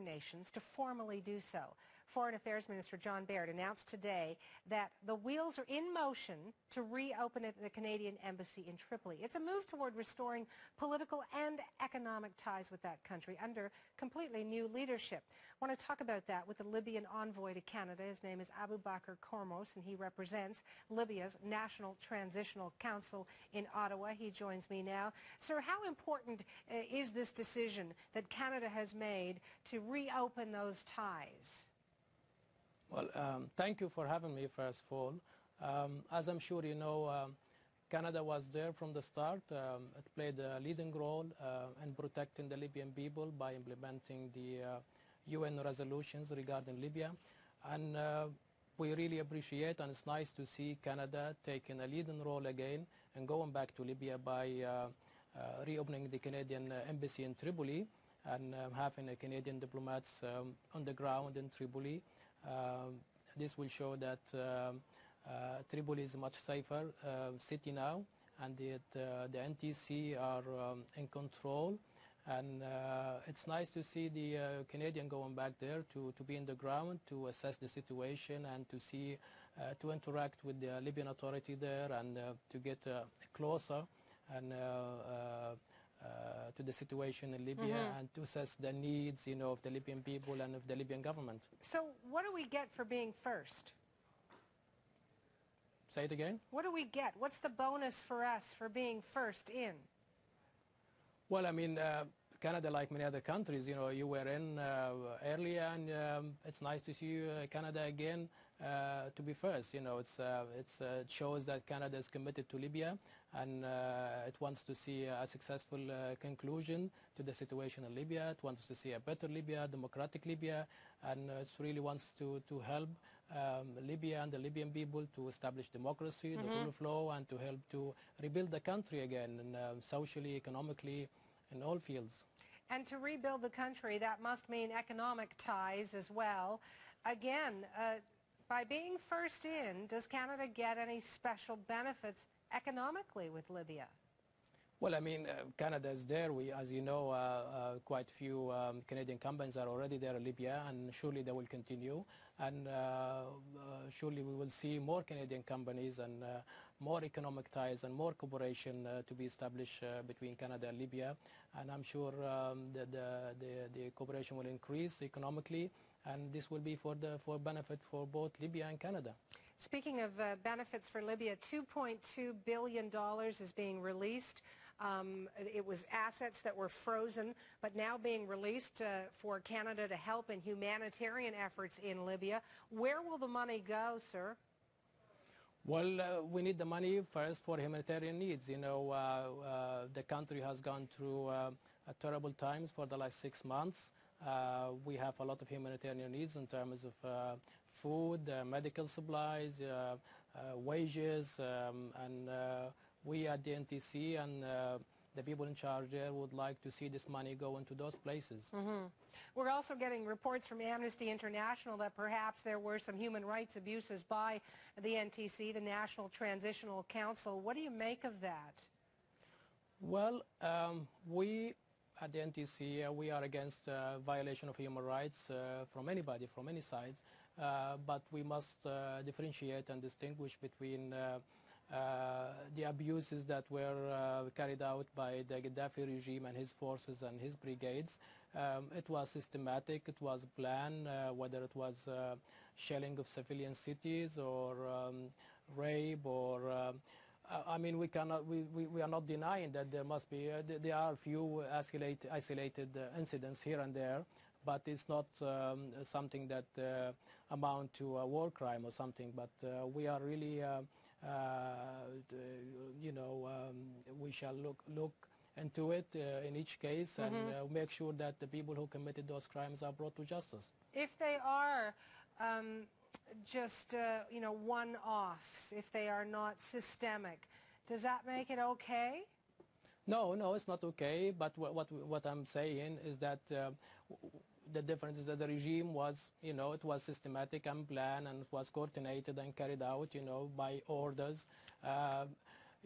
nations to formally do so. Foreign Affairs Minister John Baird announced today that the wheels are in motion to reopen the Canadian embassy in Tripoli. It's a move toward restoring political and economic ties with that country under completely new leadership. I want to talk about that with the Libyan envoy to Canada. His name is Abubaker Karmos, and he represents Libya's National Transitional Council in Ottawa. He joins me now. Sir, how important is this decision that Canada has made to reopen those ties? Well, thank you for having me, first of all. As I'm sure you know, Canada was there from the start. It played a leading role in protecting the Libyan people by implementing the UN resolutions regarding Libya. And we really appreciate, and it's nice to see Canada taking a leading role again and going back to Libya by reopening the Canadian embassy in Tripoli and having Canadian diplomats on the ground in Tripoli. This will show that Tripoli is a much safer city now, and that the NTC are in control. And it's nice to see the Canadian going back there to be in the ground, to assess the situation and to see, to interact with the Libyan authority there and to get closer and to the situation in Libya and to assess the needs, you know, of the Libyan people and of the Libyan government. So what do we get for being first? Say it again? What do we get? What's the bonus for us for being first in? Well, I mean, Canada, like many other countries, you know, you were in earlier, and it's nice to see Canada again to be first. You know, it shows that Canada is committed to Libya, and it wants to see a successful conclusion to the situation in Libya. It wants to see a better Libya, democratic Libya, and it really wants to help Libya and the Libyan people to establish democracy, the rule of law, and to help to rebuild the country again, and socially, economically, in all fields. And to rebuild the country, that must mean economic ties as well. Again, by being first in, does Canada get any special benefits economically with Libya? Well, I mean, Canada is there. As you know, quite a few Canadian companies are already there in Libya, and surely they will continue. And surely we will see more Canadian companies and more economic ties and more cooperation to be established between Canada and Libya. And I'm sure that the cooperation will increase economically, and this will be for benefit for both Libya and Canada. Speaking of benefits for Libya, $2.2 billion is being released. It was assets that were frozen, but now being released for Canada to help in humanitarian efforts in Libya. Where will the money go, sir? Well, we need the money first for humanitarian needs. You know, the country has gone through terrible times for the last 6 months. We have a lot of humanitarian needs in terms of food, medical supplies, wages, and we at the NTC and the people in charge there would like to see this money go into those places. We're also getting reports from Amnesty International that perhaps there were some human rights abuses by the NTC, the National Transitional Council. What do you make of that? Well, we at the NTC, we are against violation of human rights from anybody, from any sides, but we must differentiate and distinguish between the abuses that were carried out by the Gaddafi regime and his forces and his brigades. It was systematic, it was planned, whether it was shelling of civilian cities or rape or I mean, we are not denying that there must be, there are a few isolated incidents here and there, but it's not something that amount to a war crime or something. But we are really, you know, we shall look into it in each case and make sure that the people who committed those crimes are brought to justice. If they are just, you know, one-offs, if they are not systemic, does that make it okay? No, it's not okay, but what I'm saying is that the difference is that the regime was, you know, it was systematic and planned and it was coordinated and carried out, you know, by orders.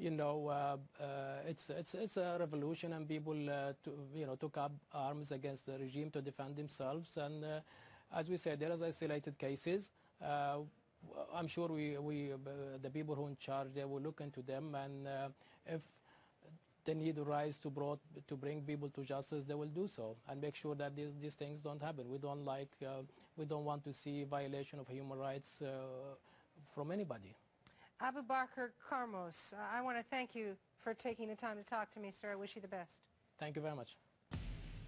it's a revolution, and people took up arms against the regime to defend themselves. And as we said, there is isolated cases. I'm sure the people who are in charge, they will look into them, and if the need arises to bring people to justice, they will do so and make sure that these things don't happen. We don't want to see violation of human rights from anybody. Abubaker Karmos, I want to thank you for taking the time to talk to me, sir. I wish you the best. Thank you very much.